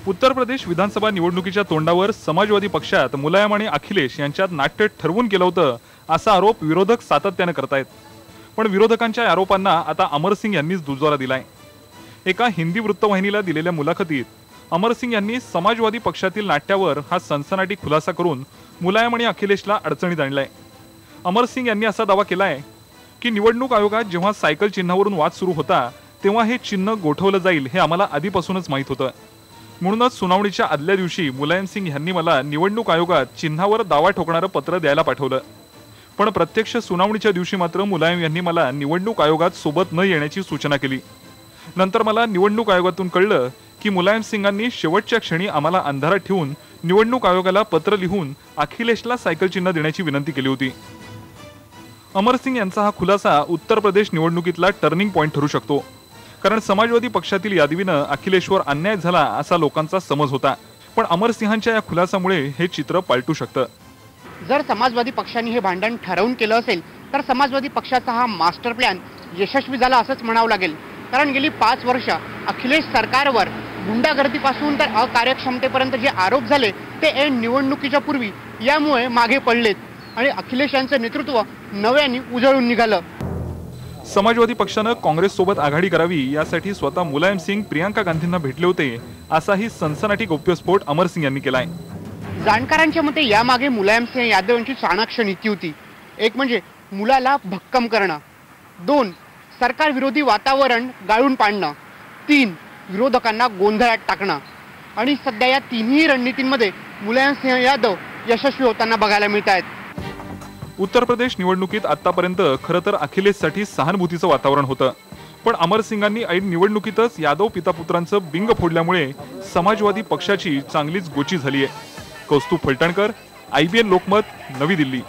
उत्तर प्रदेश विधानसभा निवडणुकीच्या तोंडावर समाजवादी पक्षात मुलायम आणि अखिलेश यांच्यात नाट्य ठरवून केलं होतं असा आरोप विरोधक सातत्याने करतायत। पण विरोधकांच्या आरोपांना आता अमर सिंग यांनीच दुजोरा दिलाय। एका हिंदी वृत्तवाहिनीला दिलेल्या मुलाखतीत अमर सिंग यांनी समाजवादी पक्षातील नाट्यावर हा सनसनाटी खुलासा करून मुलायम आणि अखिलेशला अडचणीत आणलाय। अमर सिंग यांनी असा दावा केलाय की निवडणूक आयोगात जेव्हा सायकल चिन्हावरून वाद सुरू होता तेव्हा हे चिन्ह गोठवलं जाईल हे आम्हाला आधीपासूनच माहित होतं। म्हणूनच सुनावणीच्या आदल्या दिवशी मुलायम सिंग यांनी मला निवडणूक आयोगात चिन्हावर दावा ठोकणारं पत्र द्यायला पाठवलं। पण प्रत्यक्ष सुनावणीच्या दिवशी मात्र मुलायम यांनी मला निवडणूक आयोगात सोबत न येण्याची सूचना केली। नंतर मला निवडणूक आयोगातून कळलं की मुलायम सिंगांनी शेवटच्या क्षणी आम्हाला अंधारात ठेवून निवडणूक आयोगाला पत्र लिहून अखिलेशला सायकल चिन्ह देण्याची विनंती केली होती। अमर सिंग यांचा हा खुलासा उत्तर प्रदेश निवडणुकीतला टर्निंग पॉइंट ठरू शकतो, कारण समाजवादी पक्षातील यादवीनं अखिलेशवर अन्याय झाला असा लोकांचा समज होता। पण अमर सिंहांच्या या खुलासामुळे हे चित्र पालटू शकतं। जर समाजवादी पक्षाने हे भांडण ठरवून केलं असेल तर समाजवादी पक्षाचा हा मास्टर प्लॅन यशस्वी झाला असंच म्हणावं लागेल। कारण गेली 5 वर्ष अखिलेश सरकारवर गुंडागर्दीपासून तर अकार्यक्षमतेपर्यंत जे आरोप झाले ते ऐन निवडणुकीच्या पूर्वी यामुळे मागे पडलेत आणि अखिलेश यांचं नेतृत्व नव्याने उजळून निघालं। समाजवादी पक्षानं काँग्रेस सोबत आघाडी करावी यासाठी स्वतः मुलायम सिंग प्रियंका गांधींना भेटले होते असाही सनसनाटी गौप्यस्फोट अमर सिंग यांनी केलाय। जाणकारांच्या मते यामागे मुलायम सिंह यादव यांची चाणक्य नीती होती। एक म्हणजे मुलाला भक्कम करणं, 2 सरकार विरोधी वातावरण गाळून पाडणं, 3 विरोधकांना गोंधळात टाकणं। आणि सध्या या तिन्ही रणनीतींमध्ये मुलायम सिंह यादव यशस्वी होताना बघायला मिळत आहेत। उत्तर प्रदेश निवडणुकीत आतापर्यंत खरं तर अखिलेशसाठी सहानुभूतीचं वातावरण होतं, पण अमर सिंगांनी ऐन निवडणुकीतच यादव पितापुत्रांचं बिंग फोडल्यामुळे समाजवादी पक्षाची चांगलीच गोची झाली आहे। कौस्तुभ फलटणकर, IBN लोकमत, नवी दिल्ली।